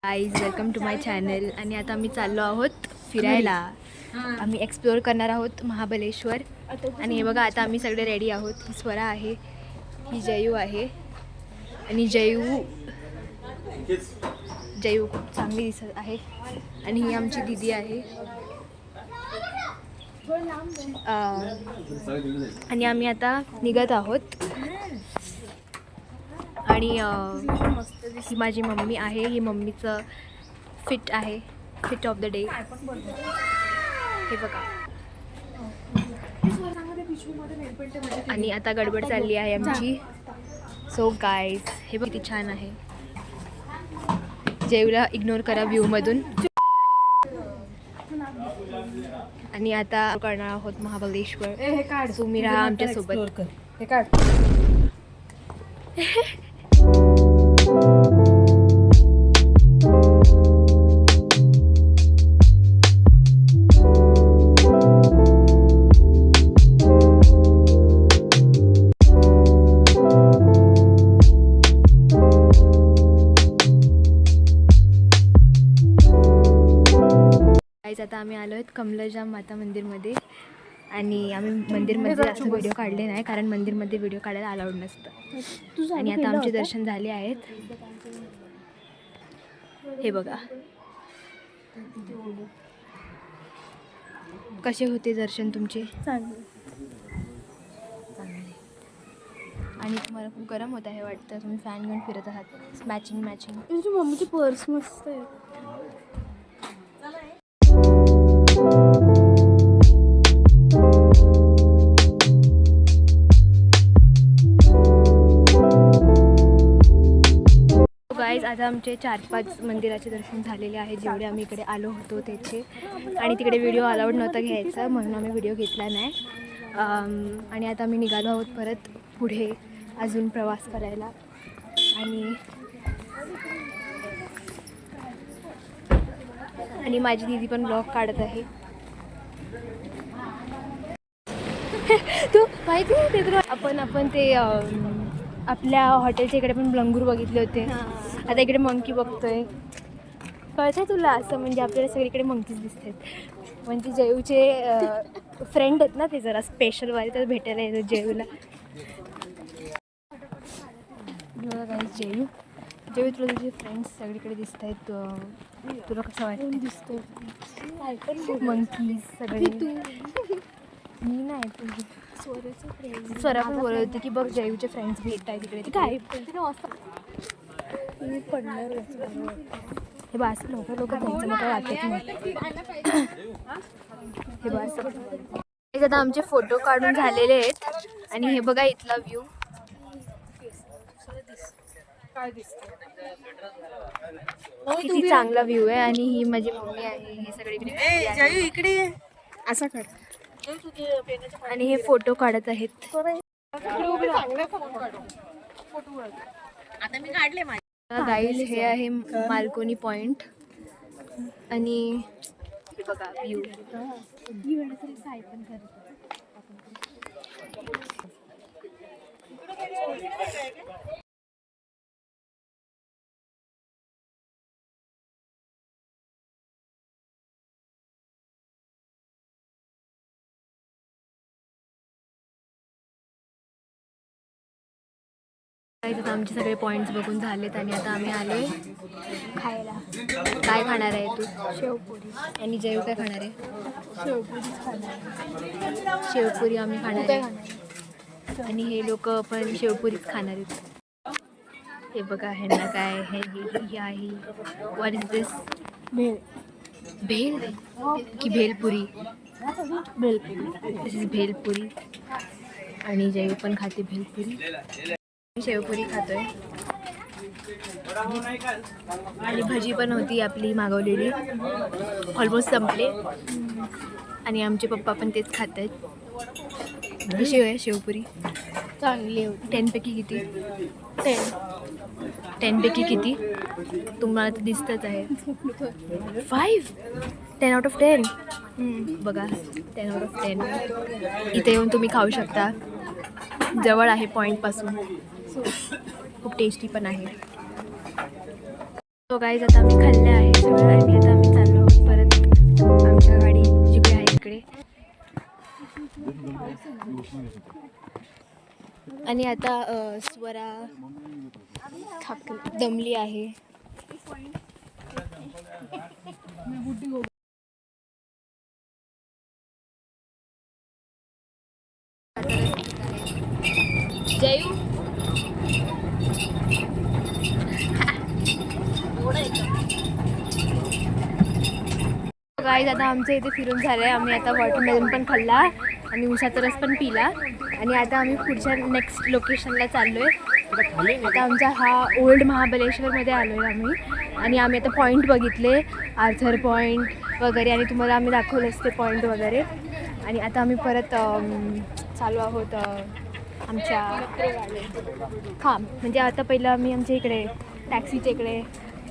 Guys welcome to my channel. आणि आता आम्ही चाललो आहोत फिरायला. आम्ही एक्सप्लोअर करणार आहोत महाबलेश्वर. आणि हे बघा आता आम्ही सगळे रेडी आहोत. ही स्वरा आहे, ही जयू आहे. आणि जयू खूप चांगली दिसत आहे. आणि ही आमची दीदी आहे. आणि आम्ही आता निघत आहोत. आणि ही माझी मम्मी आहे. ही मम्मीचं फिट आहे, फिट ऑफ द डे. हे बघा. आणि आता गडबड चालली आहे आमची. सो गाईज हे बघ किती छान आहे. जेवला इग्नोर करा व्ह्यूमधून. आणि आता करणार आहोत महाबलेश्वर. तुम्ही राहा आमच्यासोबत. आता आम्ही आलो आहेत कमलजा माता मंदिरमध्ये. आणि आम्ही मंदिरमध्ये जास्त व्हिडिओ काढले नाही, कारण मंदिरमध्ये व्हिडिओ काढायला अलाउड नसतं. आणि आता आमचे दर्शन झाले आहेत. हे बघा कसे होते दर्शन तुमचे? चांगले. आणि तुम्हाला खूप गरम होत आहे वाटतं. तुम्ही फॅन घेऊन फिरत आहात. मॅचिंग तुझी मम्मीची पर्स मस्त आहे. गाईज आता आमचे 4-5 मंदिराचे दर्शन झालेले आहे, जेवढे आम्ही इकडे आलो होतो त्याचे. आणि तिकडे व्हिडिओ अलाउड नव्हता घ्यायचा, म्हणून आम्ही व्हिडिओ घेतला नाही. आणि आता आम्ही निघालो आहोत परत पुढे अजून प्रवास करायला. आणि माझी दीदी पण ब्लॉग काढत आहे. तू माहिती आहे ते तुला? आपण ते आपल्या हॉटेलच्या इकडे पण ब्लंगूर बघितले होते. आता इकडे मंकी बघतोय. कळतंय तुला? असं म्हणजे आपल्याला सगळीकडे मंकीज दिसतात. म्हणजे जयूचे फ्रेंड आहेत ना, ते जरा स्पेशल वाले, तर भेटायला येतात जयूला. जयू तुला तुझे फ्रेंड्स सगळीकडे दिसत आहेत. तुला कसं वाटतं? दिसतोय मंकीज सगळे. मी नाही, तुझी स्वरा पण बोलत होती की बघ जयूचे फ्रेंड्स भेट आहे तिकडे. काय पडणार. हे बस लोक त्यांचं मग काय वाटत नाही. हे बस आता आमचे फोटो काढून झालेले आहेत. आणि हे बघा इथला व्ह्यू किती चांगला व्ह्यू आहे. आणि ही माझी मम्मी आहे. हे सगळीकडे इकडे असा काढ. आणि हे फोटो काढत आहेत. आता मी काढले माझे. गाईज हे आहे मालकोनी पॉइंट. आणि हे बघा व्ह्यू. आता आमचे सगळे पॉईंट्स बघून झालेत. आणि आता आम्ही आलोय खायला. काय खाणार आहे तू? शेवपुरी. आणि जयू काय खाणार आहे? शेवपुरीच खाणार. शेवपुरी आम्ही खाणार आहे. आणि हे लोक पण शेवपुरीच खाणार आहेत. हे बघा ह्यांना काय हे आहे. व्हॉट इज दिस? भेळ. भेल की भेलपुरी? भेलपुरी. दिस इज भेलपुरी. आणि जयू पण खाते भेलपुरी. शेवपुरी खातोय. आणि भजी पण होती आपली मागवलेली, ऑलमोस्ट संपले. आणि आमचे पप्पा पण तेच खात आहेत. कशी आहे शेवपुरी? चांगली होती. 10 पैकी किती? 10 पैकी किती? तुम्हाला तर दिसतच आहे. 5. 10 out of 10. बघा 10 out of 10. इथे येऊन तुम्ही खाऊ शकता. जवळ आहे पॉईंटपासून. खूप टेस्टी पण आहे. तो गाईज आता आम्ही खाल्ले आहे सगळं आणि आता आम्ही चाललो आहोत परत आमच्या गाडी जिकडे आहे तिकडे. आणि आता स्वरा दमली आहे. जयू गाईज आता आमचं इथे फिरून झालं आहे. आम्ही आता वॉटरमेलन पण खाल्ला आणि उसाचा रस पण पिला आणि आता आम्ही पुढच्या नेक्स्ट लोकेशनला चाललो आहे. आता आमचा हा ओल्ड महाबलेश्वरमध्ये आलो आहे आम्ही आणि आम्ही आता पॉईंट बघितले, आर्थर पॉईंट वगैरे आणि तुम्हाला आम्ही दाखवले असते पॉईंट वगैरे. आणि आता आम्ही परत चालू आहोत आमच्या हां म्हणजे आता पहिलं आम्ही आमच्या इकडे टॅक्सीच्या इकडे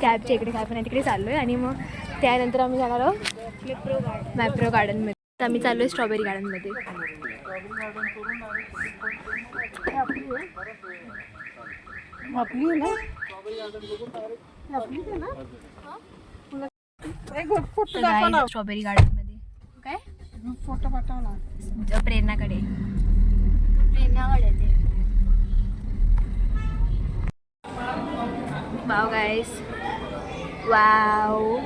कॅबच्या इकडे काय पण आहे तिकडे चाललो आहे आणि मग त्यानंतर आम्ही जाणार आहोत मॅप्रो गार्डनमध्ये. आता आम्ही चाललो आहे स्ट्रॉबेरी गार्डनमध्ये. स्ट्रॉबेरी गार्डनमध्ये काय फोटो पाठव ना. प्रेरणाकडे ते वाव गाईस वाव.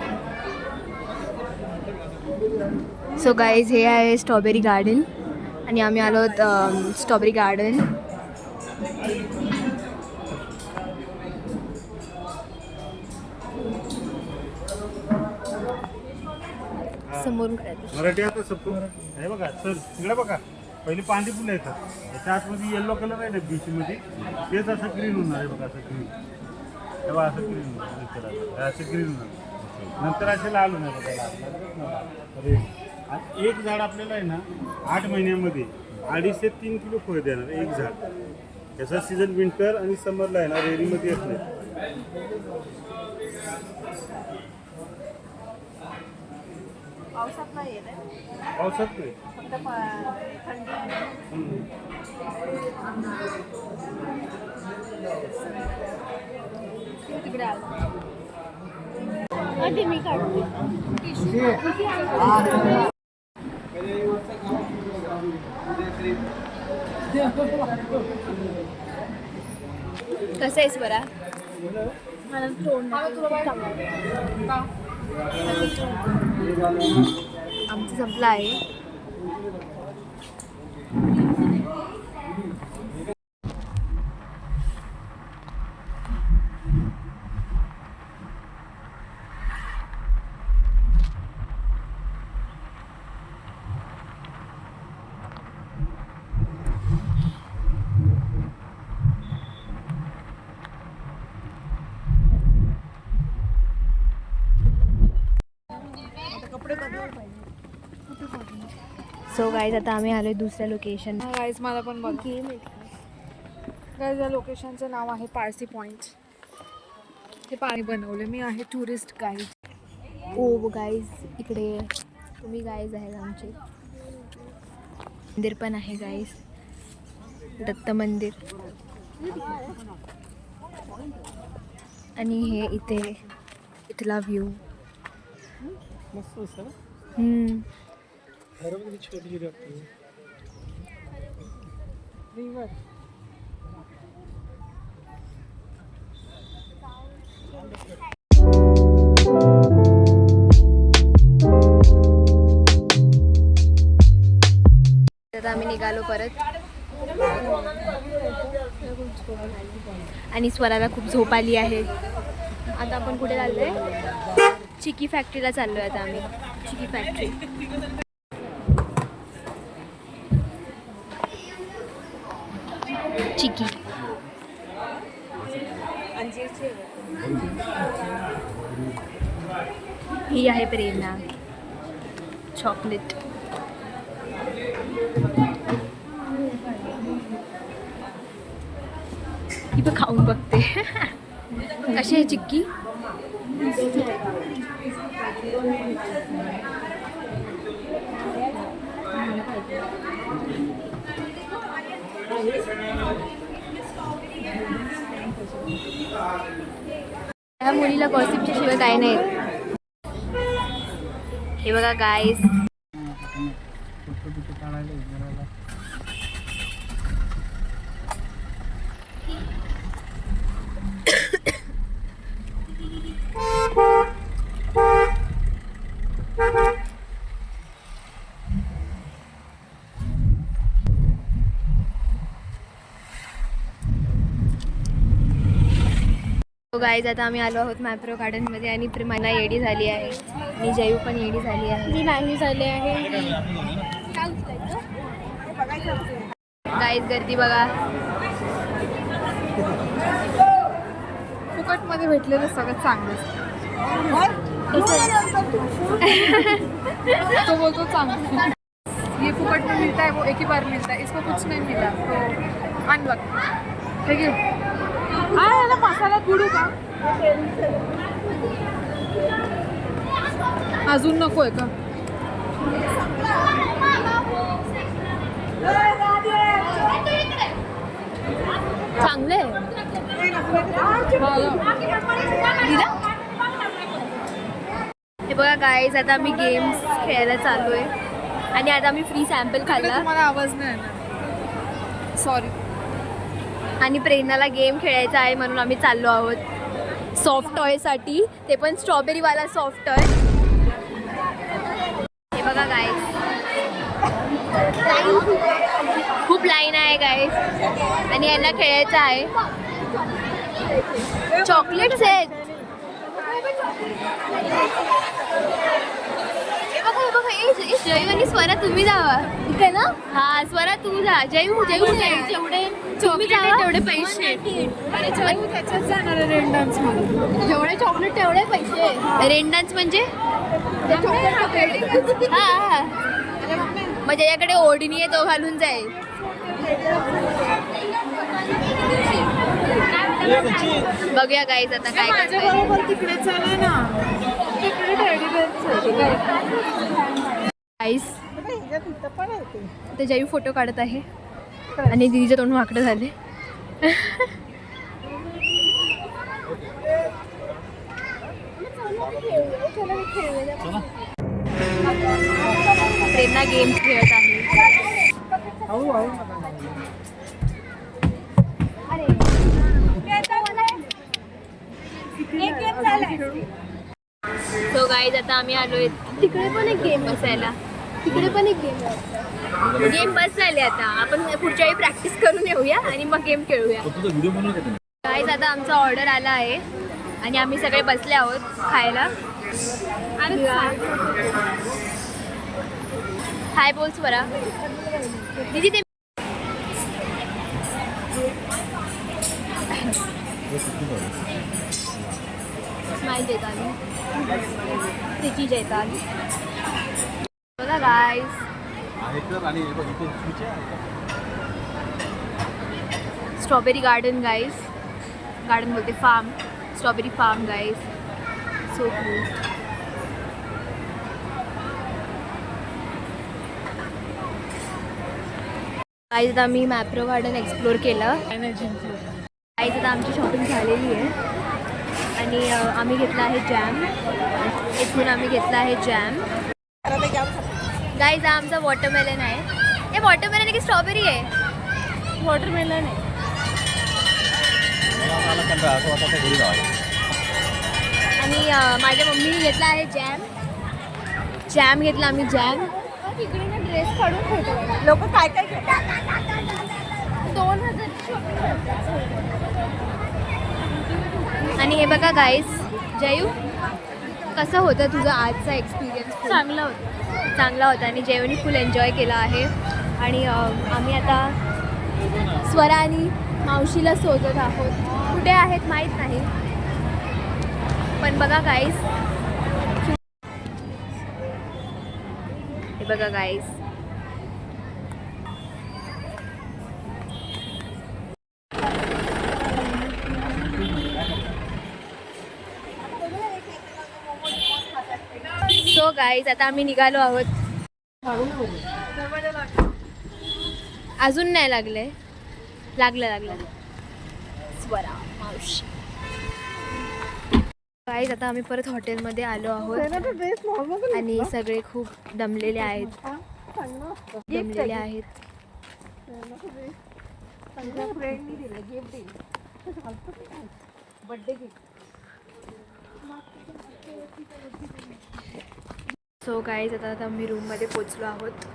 सो गाईज हे आहे स्ट्रॉबेरी गार्डन आणि आम्ही आलो आहोत स्ट्रॉबेरी गार्डन. समोरून मराठी आता सबको हे बघा सर इकडे बघा पहिले पांढरी फुलं येतात त्याच्या आतमध्ये येल्लो कलर आहे ना बीचमध्ये तेच असं ग्रीन होणार आहे बघा असं ग्रीन तेव्हा असं ग्रीन होणार असं ग्रीन होणार नंतर असे लाल होणार बघा रेड. आणि एक झाड आपल्याला आहे ना 8 महिन्यामध्ये 2.5 ते 3 किलो फळ देणार एक झाड. त्याचा सीझन विंटर आणि समरला आहे ना रेडीमध्ये येत नाही. पावसात नाही येत पावसात नाही तिकडे आधी मी काढते. कसं आहेस बरा. मला तोंड आमचं संपलं आहे. सो गाईज आता आम्ही आलोय दुसऱ्या लोकेशन. गाईज मला पण बघ गाईज या लोकेशनचं नाव आहे पारसी पॉईंट. हे पाणी बनवलं मी आहे टुरिस्ट गाईड. ओ गाईज इकडे तुम्ही गाईज आहेत आमचे. मंदिर पण आहे गाईज दत्त मंदिर. आणि हे इथला व्ह्यू छोटी आता आम्ही निघालो परत आणि स्वराला खूप झोप आली आहे. आता आपण कुठे चाललोय चिकी फॅक्टरीला चाललोय. आता आम्ही चिकी फॅक्टरी चिकी ही आहे प्रेरणा चॉकलेट. ही पण खाऊन बघते कशी आहे चिक्की. ह्या मुलीला गॉसिपच्या शिवाय काय नाही येत. हे बघा गाईस, गाईज आता आम्ही आलो आहोत मॅप्रो गार्डनमध्ये आणि प्रेमाला येडी झाली आहे आणि जयू पण येडी झाली आहे. मी नाही झाले आहे. गाईज गर्दी बघा. फुकटमध्ये भेटलेलं सगळं चांगलं. तो बोलतो चांगलं. ये फुकट में मिलता है वो एक ही बार मिलता है, इसको कुछ नहीं मिला. तो आण बघ. ठीक आहे. याला मसाला बुडू का अजून नको आहे का? चांगलं आहे. हे बघा गाईज आता आम्ही गेम्स खेळायला चालू आहे आणि आता आम्ही फ्री सॅम्पल खाल्ला. तुम्हाला आवाज नाही येणार, सॉरी. आणि प्रेरणाला गेम खेळायचा आहे म्हणून आम्ही चाललो आहोत सॉफ्ट टॉयसाठी, ते पण स्ट्रॉबेरीवाला सॉफ्ट टॉय. हे बघा गाईज, खूप लाईन आहे गाईज आणि यांना खेळायचं आहे. चॉकलेट्स आहेत. हे बघा जयू आणि स्वरा तुम्ही जावा ठीक आहे ना. हा स्वरा तू जा. जयू जेवढे तुम्ही जावा तेवढे पैसे. त्याच्यात जाणार आहे रेन डान्स मध्ये. जेवढे चॉकलेट तेवढे पैसे. रेन डान्स म्हणजे हा मग ज्याच्याकडे ओढणी आहे तो घालून जाईल. बघूया गाईज आता काय करतोय. तिकडे चला ना, तिकडे गाईज ते जयू फोटो काढत आहे आणि दीदीचे तोंड वाकडं झाले. प्रेरणा गेम्स खेळत आहे. सो गाईज आता आम्ही आलोय. तिकडे पण एक गेम बसायला. तिकडे पण एक गेम बस झाले. आता आपण पुढच्या वेळी प्रॅक्टिस करून येऊया आणि मग गेम खेळूया. गाईज आता आमचा ऑर्डर आला आहे आणि आम्ही सगळे बसले आहोत खायला. हाय बोल स्वरा. दीदी ते स्माइल देतात तिची देतात. बघा guys strawberry garden guys. Garden बोलते farm. Strawberry farm guys. So cool. Guys आता आम्ही मॅप्रो गार्डन एक्सप्लोर केलं. गाईज आता आमची शॉपिंग झालेली आहे आणि आम्ही घेतला आहे जॅम. इथून आम्ही घेतला आहे जॅम. गाईज हा आमचा वॉटरमेलन आहे. हे वॉटरमेलन आहे की स्ट्रॉबेरी आहे? वॉटरमेलन आहे. आणि माझ्या मम्मीने घेतला आहे जॅम. जॅम घेतला आम्ही जॅम. तिकडे ना ड्रेस काढून ठेवतो लोक काय काय घेतात. 2000 आणि हे बघा गाईज. जयू कसं होतं तुझा आजचा एक्सपिरियन्स? चांगला होता आणि जेवणी फुल एन्जॉय केला आहे. आणि आम्ही आता स्वरा आणि मावशीला शोधत आहोत. कुठे आहेत माहीत नाही पण बघा गाईज. हे बघा गाईज. सो गाईज आता आम्ही निघालो आहोत. अजून नाही लागलंय. लागलं स्वरा मावशी. गाईज आता आम्ही परत हॉटेलमध्ये आलो आहोत आणि सगळे खूप दमलेले आहेत. सो गाईज आता आम्ही रूममध्ये पोचलो आहोत.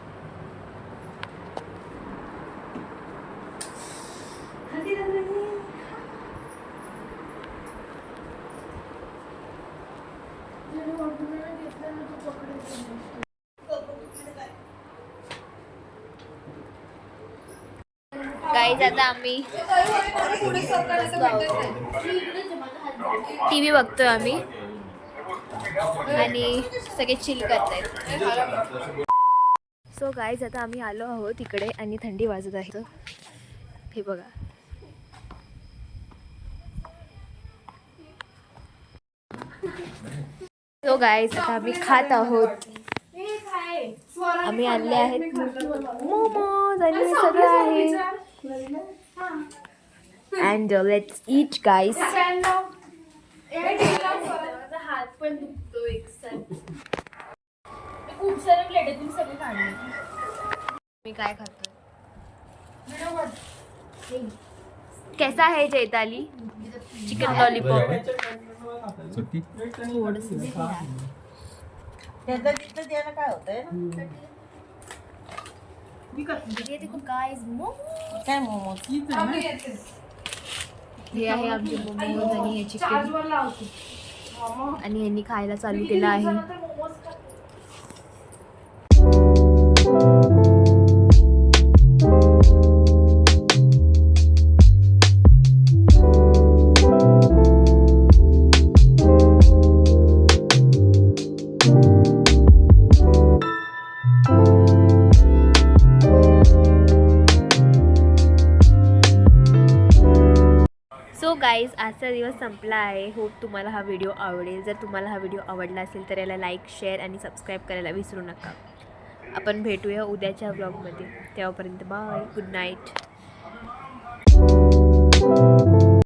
गाईज आता आम्ही TV बघतोय आम्ही आणि सगळे चिल करतायत. सो गाईज आता आम्ही आलो आहोत इकडे आणि थंडी वाजत आहे. हे बघा. सो गाईज आता आम्ही खात आहोत. आम्ही आणले आहेत मोमोज आणि हे सगळं आहे. And let's eat guys. हात पण दुखतो एक खूप सारे प्लेट आहेत, तुम्ही सगळे काढले. मी काय खातोय. कैसा है चैताली चिकन लॉलीपॉप. ये देखो गाइस मोमोज. हे आहे आमचे मोमोज आणि हे चिकन आणि यांनी खायला चालू केलं आहे. सो गाईज आजचा दिवस संपला आहे. होप तुम्हाला हा व्हिडिओ आवडेल. जर तुम्हाला हा व्हिडिओ आवडला असेल तर याला लाईक, शेअर आणि सबस्क्राईब करायला विसरू नका. आपण भेटूया उद्याच्या व्लॉगमध्ये. तेव्हापर्यंत बाय, गुड नाईट.